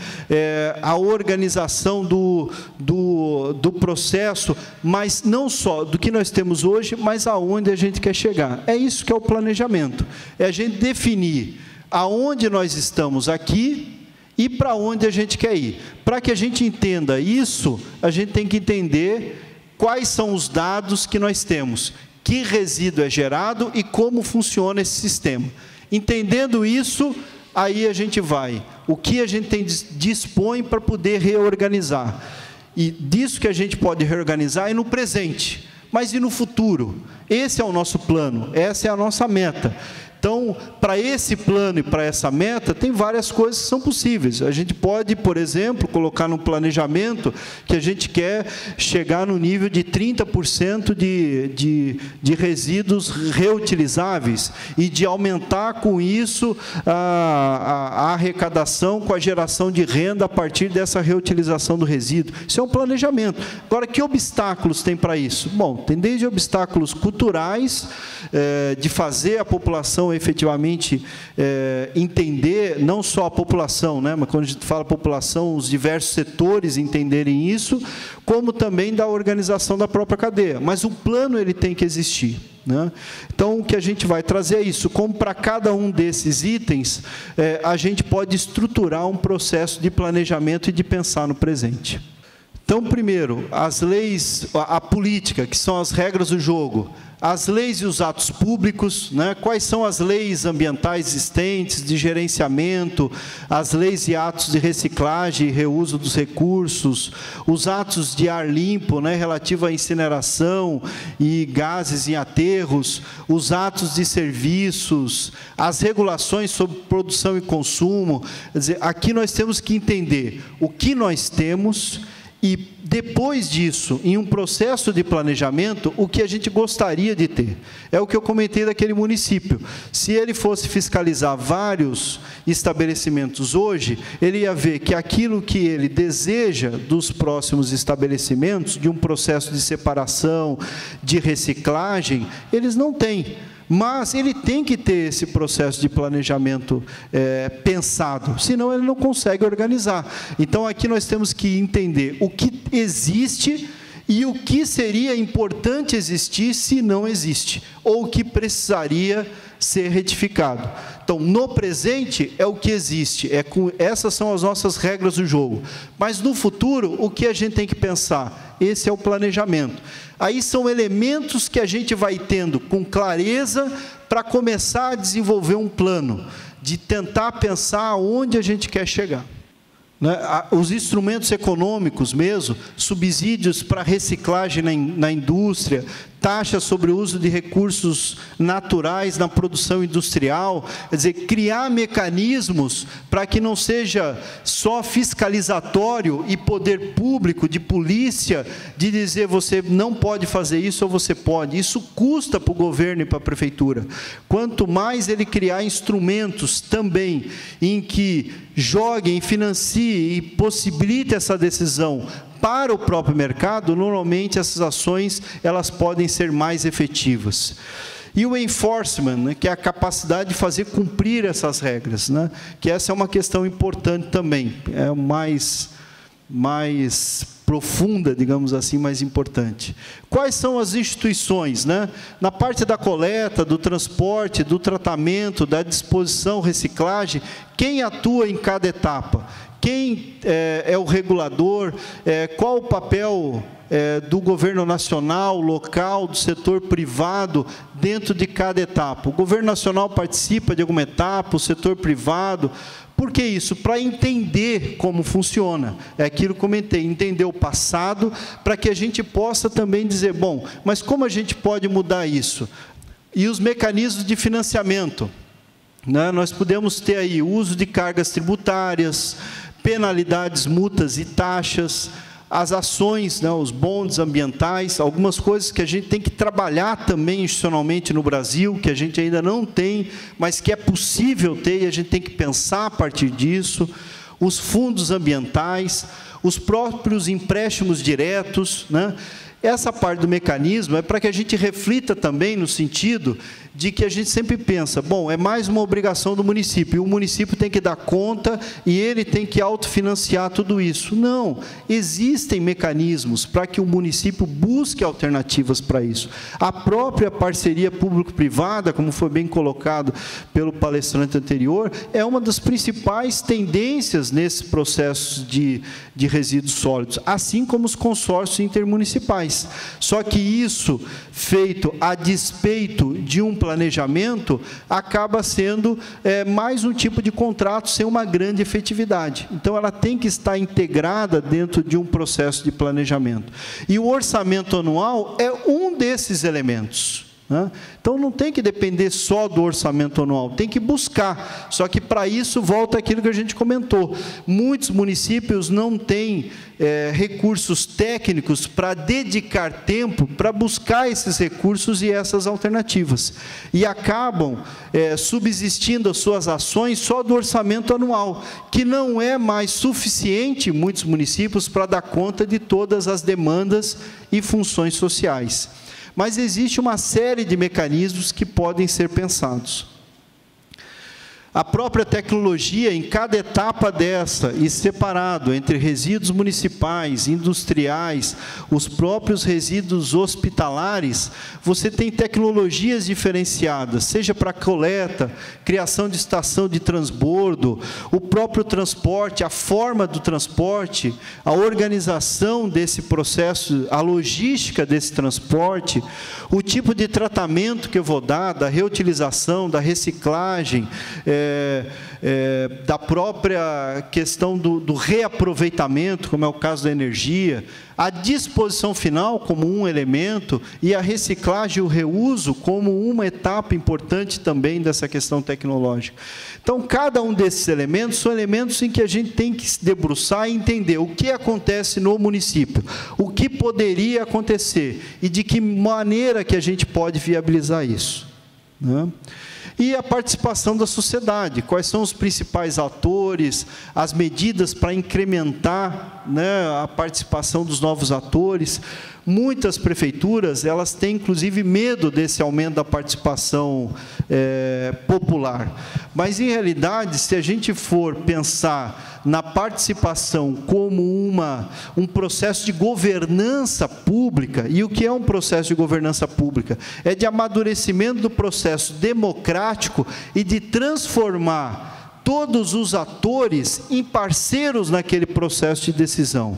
a organização do processo, mas não só do que nós temos hoje, mas aonde a gente quer chegar. É isso que é o planejamento, é a gente definir aonde nós estamos aqui, e para onde a gente quer ir. Para que a gente entenda isso, a gente tem que entender quais são os dados que nós temos, que resíduo é gerado e como funciona esse sistema. Entendendo isso, aí a gente vai, o que a gente dispõe para poder reorganizar. E disso que a gente pode reorganizar é no presente, mas e no futuro? Esse é o nosso plano, essa é a nossa meta. Então, para esse plano e para essa meta, tem várias coisas que são possíveis. A gente pode, por exemplo, colocar no planejamento que a gente quer chegar no nível de 30% de resíduos reutilizáveis e de aumentar com isso a arrecadação com a geração de renda a partir dessa reutilização do resíduo. Isso é um planejamento. Agora, que obstáculos tem para isso? Bom, tem desde obstáculos culturais, de fazer a população efetivamente entender, não só a população, né, mas quando a gente fala população, os diversos setores entenderem isso, como também da organização da própria cadeia. Mas o plano ele tem que existir, né? Então, o que a gente vai trazer é isso, como para cada um desses itens, a gente pode estruturar um processo de planejamento e de pensar no presente. Então, primeiro, as leis, a política, que são as regras do jogo, as leis e os atos públicos, né? Quais são as leis ambientais existentes, de gerenciamento, as leis e atos de reciclagem e reuso dos recursos, os atos de ar limpo, né? Relativo à incineração e gases em aterros, os atos de serviços, as regulações sobre produção e consumo. Quer dizer, aqui nós temos que entender o que nós temos e, depois disso, em um processo de planejamento, o que a gente gostaria de ter. É o que eu comentei daquele município. Se ele fosse fiscalizar vários estabelecimentos hoje, ele ia ver que aquilo que ele deseja dos próximos estabelecimentos, de um processo de separação, de reciclagem, eles não têm. Mas ele tem que ter esse processo de planejamento pensado, senão ele não consegue organizar. Então, aqui nós temos que entender o que existe e o que seria importante existir se não existe, ou o que precisaria ser retificado. Então, no presente é o que existe, essas são as nossas regras do jogo. Mas no futuro, o que a gente tem que pensar? Esse é o planejamento. Aí são elementos que a gente vai tendo com clareza para começar a desenvolver um plano, de tentar pensar aonde a gente quer chegar. Os instrumentos econômicos mesmo, subsídios para reciclagem na indústria, taxas sobre o uso de recursos naturais na produção industrial, quer dizer, criar mecanismos para que não seja só fiscalizatório e poder público, de polícia, de dizer você não pode fazer isso ou você pode. Isso custa para o governo e para a prefeitura. Quanto mais ele criar instrumentos também em que joguem, financiem e possibilite essa decisão para o próprio mercado, normalmente essas ações elas podem ser mais efetivas. E o enforcement, né, que é a capacidade de fazer cumprir essas regras, né, que essa é uma questão importante também, é mais profunda, digamos assim, mais importante. Quais são as instituições, né? Na parte da coleta, do transporte, do tratamento, da disposição, reciclagem, quem atua em cada etapa? Quem é o regulador? Qual o papel do governo nacional, local, do setor privado, dentro de cada etapa? O governo nacional participa de alguma etapa, o setor privado. Por que isso? Para entender como funciona. É aquilo que eu comentei, entender o passado, para que a gente possa também dizer, bom, mas como a gente pode mudar isso? E os mecanismos de financiamento, né? Nós podemos ter aí o uso de cargas tributárias, penalidades, multas e taxas, as ações, né, os bondes ambientais, algumas coisas que a gente tem que trabalhar também institucionalmente no Brasil, que a gente ainda não tem, mas que é possível ter, e a gente tem que pensar a partir disso, os fundos ambientais, os próprios empréstimos diretos, né? Essa parte do mecanismo é para que a gente reflita também no sentido de que a gente sempre pensa, bom, é mais uma obrigação do município, e o município tem que dar conta e ele tem que autofinanciar tudo isso. Não, existem mecanismos para que o município busque alternativas para isso. A própria parceria público-privada, como foi bem colocado pelo palestrante anterior, é uma das principais tendências nesse processo de resíduos sólidos, assim como os consórcios intermunicipais. Só que isso, feito a despeito de um planejamento, acaba sendo mais um tipo de contrato sem uma grande efetividade. Então, ela tem que estar integrada dentro de um processo de planejamento. E o orçamento anual é um desses elementos. né? Então, não tem que depender só do orçamento anual, tem que buscar. Só que, para isso, volta aquilo que a gente comentou. Muitos municípios não têm recursos técnicos para dedicar tempo para buscar esses recursos e essas alternativas. E acabam subsistindo as suas ações só do orçamento anual, que não é mais suficiente, em muitos municípios, para dar conta de todas as demandas e funções sociais. Mas existe uma série de mecanismos que podem ser pensados. A própria tecnologia, em cada etapa dessa, e separado entre resíduos municipais, industriais, os próprios resíduos hospitalares, você tem tecnologias diferenciadas, seja para coleta, criação de estação de transbordo, o próprio transporte, a forma do transporte, a organização desse processo, a logística desse transporte, o tipo de tratamento que eu vou dar, da reutilização, da reciclagem, da própria questão do reaproveitamento, como é o caso da energia, a disposição final como um elemento e a reciclagem e o reuso como uma etapa importante também dessa questão tecnológica. Então, cada um desses elementos são elementos em que a gente tem que se debruçar e entender o que acontece no município, o que poderia acontecer e de que maneira que a gente pode viabilizar isso, né? E a participação da sociedade, quais são os principais atores, as medidas para incrementar, né, a participação dos novos atores. Muitas prefeituras, elas têm, inclusive, medo desse aumento da participação popular. Mas, em realidade, se a gente for pensar na participação como um processo de governança pública, e o que é um processo de governança pública? É de amadurecimento do processo democrático e de transformar todos os atores em parceiros naquele processo de decisão.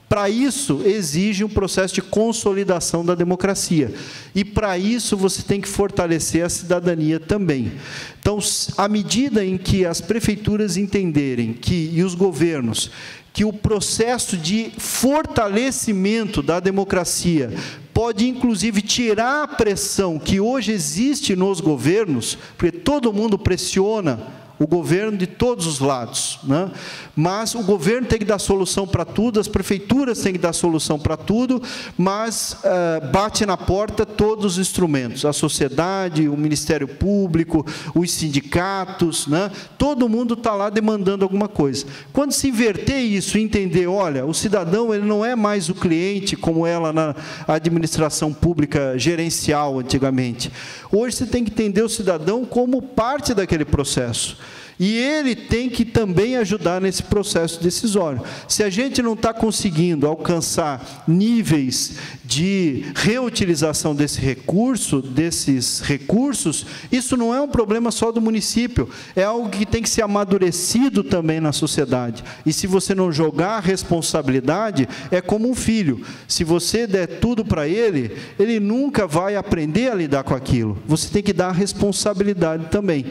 Para isso, exige um processo de consolidação da democracia. E, para isso, você tem que fortalecer a cidadania também. Então, à medida em que as prefeituras entenderem e os governos, que o processo de fortalecimento da democracia pode, inclusive, tirar a pressão que hoje existe nos governos, porque todo mundo pressiona o governo de todos os lados, né? Mas o governo tem que dar solução para tudo, as prefeituras têm que dar solução para tudo, mas bate na porta todos os instrumentos, a sociedade, o Ministério Público, os sindicatos, né? Todo mundo está lá demandando alguma coisa. Quando se inverter isso e entender, olha, o cidadão ele não é mais o cliente, como era na administração pública gerencial antigamente. Hoje você tem que entender o cidadão como parte daquele processo. E ele tem que também ajudar nesse processo decisório. Se a gente não está conseguindo alcançar níveis de reutilização desses recursos, isso não é um problema só do município, é algo que tem que ser amadurecido também na sociedade. E se você não jogar a responsabilidade, é como um filho. Se você der tudo para ele, ele nunca vai aprender a lidar com aquilo. Você tem que dar a responsabilidade também.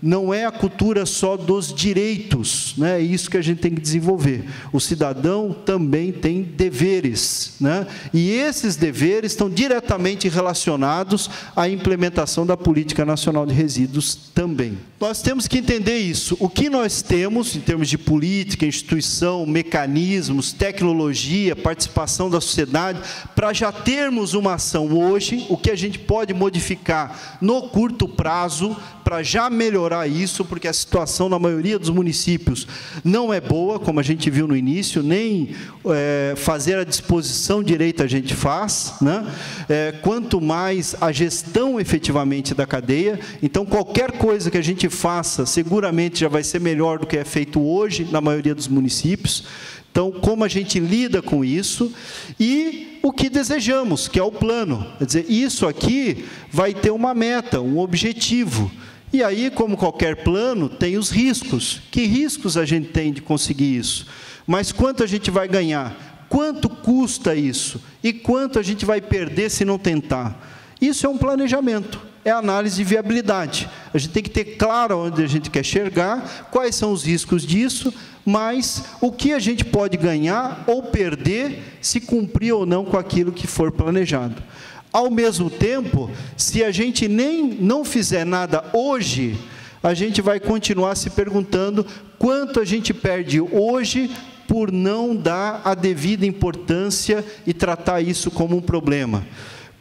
Não é a cultura só dos direitos, né? É isso que a gente tem que desenvolver. O cidadão também tem deveres, né? E esses deveres estão diretamente relacionados à implementação da Política Nacional de Resíduos também. Nós temos que entender isso. O que nós temos, em termos de política, instituição, mecanismos, tecnologia, participação da sociedade, para já termos uma ação hoje, o que a gente pode modificar no curto prazo, para já melhorar isso, porque a situação na maioria dos municípios não é boa, como a gente viu no início, nem fazer a disposição direita a gente faz, né? Quanto mais a gestão efetivamente da cadeia. Então, qualquer coisa que a gente faça, seguramente já vai ser melhor do que é feito hoje na maioria dos municípios. Então, como a gente lida com isso e o que desejamos, que é o plano. Quer dizer, isso aqui vai ter uma meta, um objetivo. E aí, como qualquer plano, tem os riscos. Que riscos a gente tem de conseguir isso? Mas quanto a gente vai ganhar? Quanto custa isso? E quanto a gente vai perder se não tentar? Isso é um planejamento, é análise de viabilidade. A gente tem que ter claro onde a gente quer chegar, quais são os riscos disso, mas o que a gente pode ganhar ou perder se cumprir ou não com aquilo que for planejado. Ao mesmo tempo, se a gente não fizer nada hoje, a gente vai continuar se perguntando quanto a gente perde hoje por não dar a devida importância e tratar isso como um problema.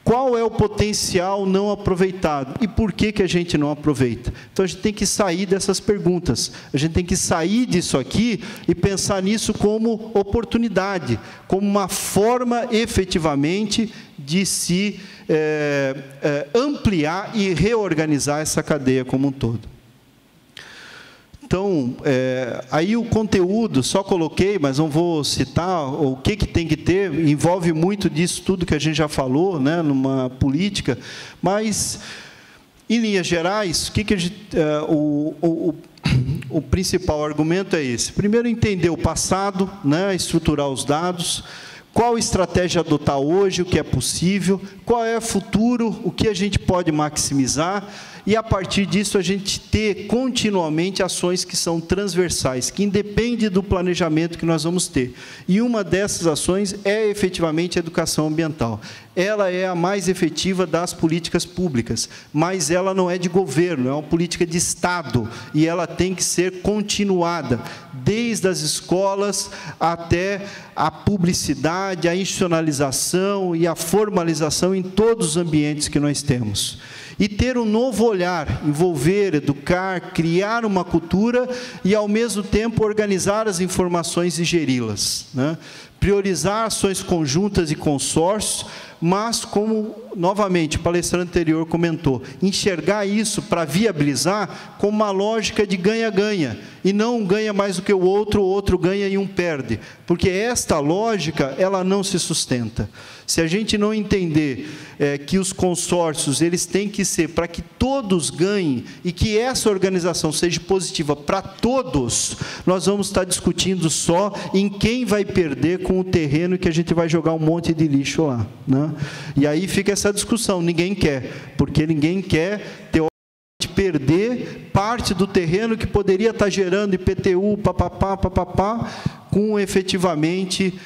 Qual é o potencial não aproveitado? E por que a gente não aproveita? Então, a gente tem que sair dessas perguntas. A gente tem que sair disso aqui e pensar nisso como oportunidade, como uma forma, efetivamente, de se ampliar e reorganizar essa cadeia como um todo. Então, aí o conteúdo, só coloquei, mas não vou citar o que tem que ter, envolve muito disso tudo que a gente já falou, né, numa política, mas, em linhas gerais, o principal argumento é esse. Primeiro, entender o passado, né, estruturar os dados, qual estratégia adotar hoje, o que é possível, qual é o futuro, o que a gente pode maximizar, e, a partir disso, a gente ter continuamente ações que são transversais, que independem do planejamento que nós vamos ter. E uma dessas ações é, efetivamente, a educação ambiental. Ela é a mais efetiva das políticas públicas, mas ela não é de governo, é uma política de Estado, e ela tem que ser continuada, desde as escolas até a publicidade, a institucionalização e a formalização em todos os ambientes que nós temos. E ter um novo olhar, envolver, educar, criar uma cultura e, ao mesmo tempo, organizar as informações e geri-las, né? Priorizar ações conjuntas e consórcios, mas, como, novamente, o palestrante anterior comentou, enxergar isso para viabilizar com uma lógica de ganha-ganha, e não um ganha mais do que o outro ganha e um perde, porque esta lógica, ela não se sustenta. Se a gente não entender que os consórcios, eles têm que ser para que todos ganhem, e que essa organização seja positiva para todos, nós vamos estar discutindo só em quem vai perder com o terreno que a gente vai jogar um monte de lixo lá, né? E aí fica essa discussão, ninguém quer, porque ninguém quer ter perder parte do terreno que poderia estar gerando IPTU, papapá, com efetivamente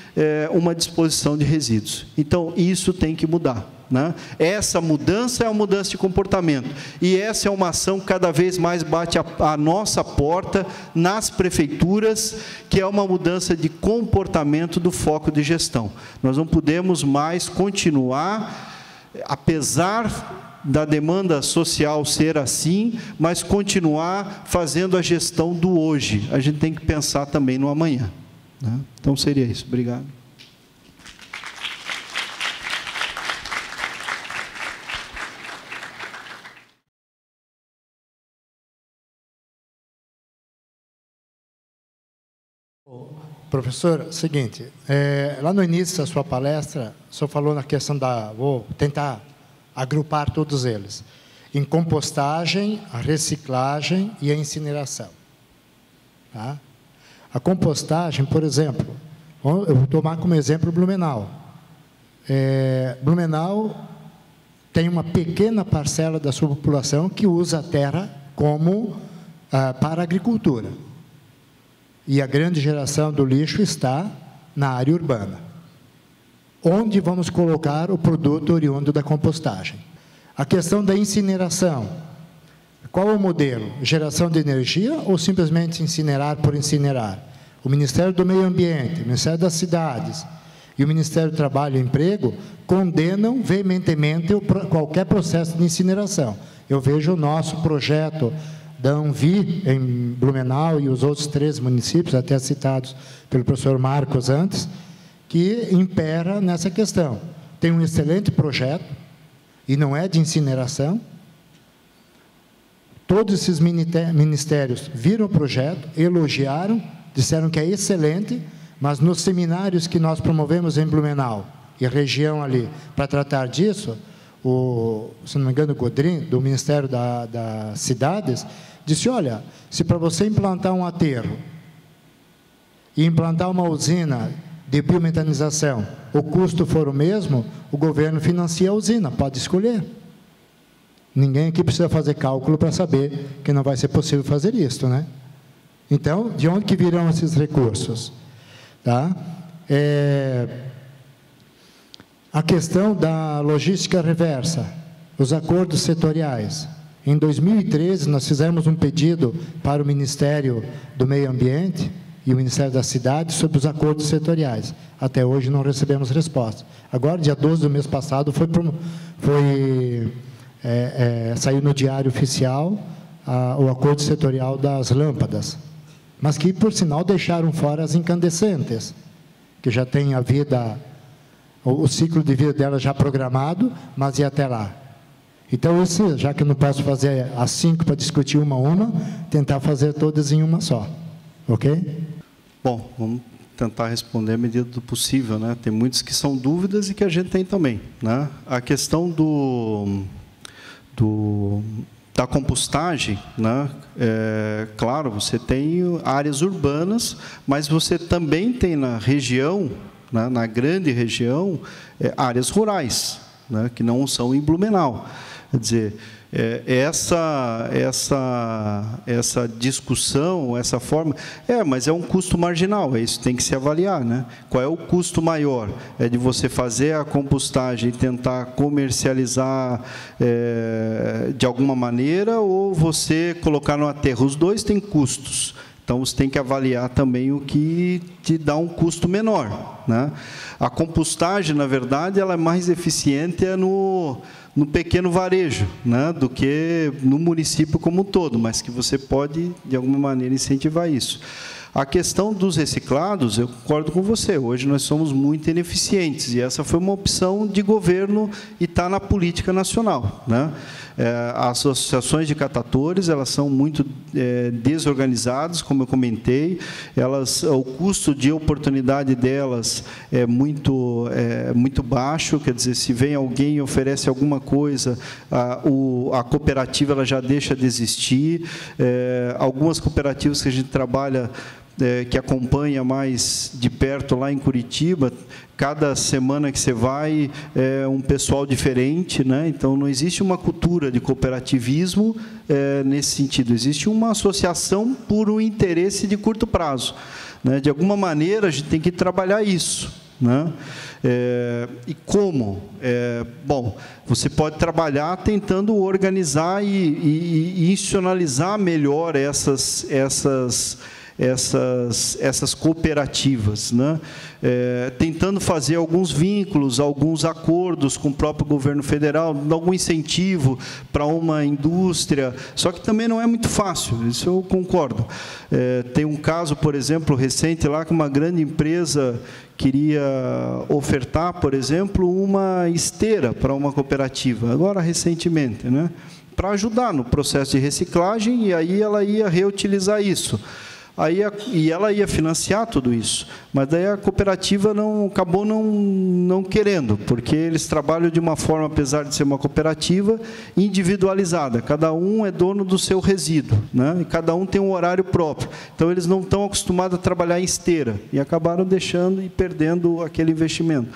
uma disposição de resíduos. Então, isso tem que mudar, né? Essa mudança é uma mudança de comportamento, e essa é uma ação que cada vez mais bate a nossa porta nas prefeituras, que é uma mudança de comportamento do foco de gestão. Nós não podemos mais continuar, apesar da demanda social ser assim, mas continuar fazendo a gestão do hoje. A gente tem que pensar também no amanhã, né? Então, seria isso. Obrigado. Professor, seguinte, lá no início da sua palestra, o senhor falou na questão vou tentar agrupar todos eles, em compostagem, a reciclagem e a incineração. Tá? A compostagem, por exemplo, eu vou tomar como exemplo Blumenau. Blumenau tem uma pequena parcela da sua população que usa a terra como para a agricultura. E a grande geração do lixo está na área urbana. Onde vamos colocar o produto oriundo da compostagem? A questão da incineração. Qual é o modelo? Geração de energia ou simplesmente incinerar por incinerar? O Ministério do Meio Ambiente, o Ministério das Cidades e o Ministério do Trabalho e Emprego condenam veementemente qualquer processo de incineração. Eu vejo o nosso projeto da Anvi, em Blumenau, e os outros 3 municípios, até citados pelo professor Marcos antes, que impera nessa questão. Tem um excelente projeto, e não é de incineração. Todos esses ministérios viram o projeto, elogiaram, disseram que é excelente, mas nos seminários que nós promovemos em Blumenau, e a região ali, para tratar disso, se não me engano, o Godrin, do Ministério das Cidades, disse, olha, se para você implantar um aterro e implantar uma usina de biometanização, o custo for o mesmo, o governo financia a usina, pode escolher. Ninguém aqui precisa fazer cálculo para saber que não vai ser possível fazer isso, né? Então, de onde que virão esses recursos? Tá? A questão da logística reversa, os acordos setoriais. Em 2013, nós fizemos um pedido para o Ministério do Meio Ambiente e o Ministério da Cidade sobre os acordos setoriais. Até hoje não recebemos resposta. Agora, dia 12 do mês passado, saiu no Diário Oficial o acordo setorial das lâmpadas, mas que, por sinal, deixaram fora as incandescentes, que já tem a vida, o ciclo de vida dela já programado, mas e até lá. Então, já que eu não posso fazer as 5 para discutir uma a uma, tentar fazer todas em uma só. Ok? Bom, vamos tentar responder à medida do possível, né? Tem muitos que são dúvidas e que a gente tem também, né? A questão da compostagem, né? Claro, você tem áreas urbanas, mas você também tem na região, né, na grande região, áreas rurais, né, que não são em Blumenau. Quer dizer, essa discussão, essa forma, mas é um custo marginal, isso tem que se avaliar, né? Qual é o custo maior? É de você fazer a compostagem e tentar comercializar de alguma maneira, ou você colocar no aterro? Os dois têm custos. Então, você tem que avaliar também o que te dá um custo menor, né? A compostagem, na verdade, ela é mais eficiente no pequeno varejo, né, do que no município como um todo, mas que você pode, de alguma maneira, incentivar isso. A questão dos reciclados, eu concordo com você, hoje nós somos muito ineficientes, e essa foi uma opção de governo e está na política nacional, né? As associações de catadores, elas são muito desorganizadas, como eu comentei, o custo de oportunidade delas é muito baixo, quer dizer, se vem alguém e oferece alguma coisa, a cooperativa ela já deixa de existir. Algumas cooperativas que a gente trabalha, que acompanha mais de perto lá em Curitiba, cada semana que você vai é um pessoal diferente, né? Então não existe uma cultura de cooperativismo nesse sentido, existe uma associação por um interesse de curto prazo, né? De alguma maneira a gente tem que trabalhar isso, né? E como? Bom, você pode trabalhar tentando organizar e institucionalizar melhor essas cooperativas, né? Tentando fazer alguns vínculos, alguns acordos com o próprio governo federal, dando algum incentivo para uma indústria, só que também não é muito fácil, isso eu concordo. Tem um caso, por exemplo, recente lá, que uma grande empresa queria ofertar, por exemplo, uma esteira para uma cooperativa, agora recentemente, né? Para ajudar no processo de reciclagem, e aí ela ia reutilizar isso. E ela ia financiar tudo isso, mas daí a cooperativa acabou não querendo, porque eles trabalham de uma forma, apesar de ser uma cooperativa, individualizada. Cada um é dono do seu resíduo, né? E cada um tem um horário próprio. Então, eles não estão acostumados a trabalhar em esteira, e acabaram deixando e perdendo aquele investimento.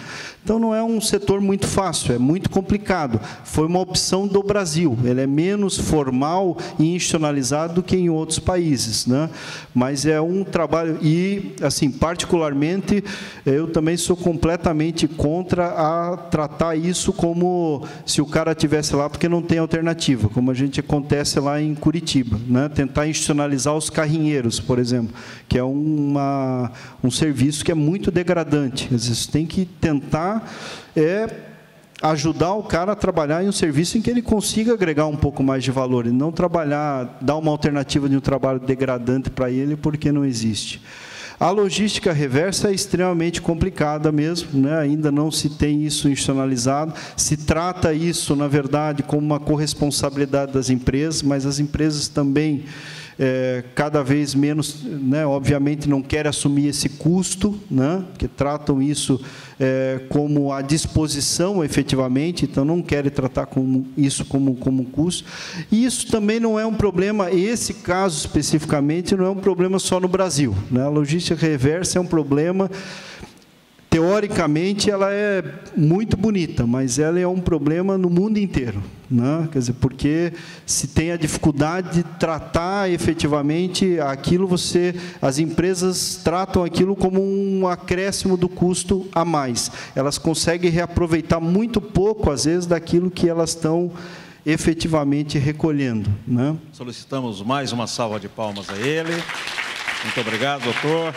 Então, não é um setor muito fácil, é muito complicado. Foi uma opção do Brasil, ele é menos formal e institucionalizado do que em outros países, né? Mas é um trabalho, e, assim, particularmente, eu também sou completamente contra a tratar isso como se o cara estivesse lá porque não tem alternativa, como a gente acontece lá em Curitiba, né? Tentar institucionalizar os carrinheiros, por exemplo, que é um serviço que é muito degradante. Às vezes, tem que tentar ajudar o cara a trabalhar em um serviço em que ele consiga agregar um pouco mais de valor, e não dar uma alternativa de um trabalho degradante para ele, porque não existe. A logística reversa é extremamente complicada mesmo, né? Ainda não se tem isso institucionalizado, se trata isso, na verdade, como uma corresponsabilidade das empresas, mas as empresas também, cada vez menos, né, obviamente, não querem assumir esse custo, né, porque tratam isso como à disposição, efetivamente, então não querem tratar isso como custo. E isso também não é um problema, esse caso especificamente, não é um problema só no Brasil, né? A logística reversa é um problema teoricamente, ela é muito bonita, mas ela é um problema no mundo inteiro, né? Quer dizer, porque se tem a dificuldade de tratar efetivamente aquilo, as empresas tratam aquilo como um acréscimo do custo a mais. Elas conseguem reaproveitar muito pouco, às vezes, daquilo que elas estão efetivamente recolhendo, né? Solicitamos mais uma salva de palmas a ele. Muito obrigado, doutor.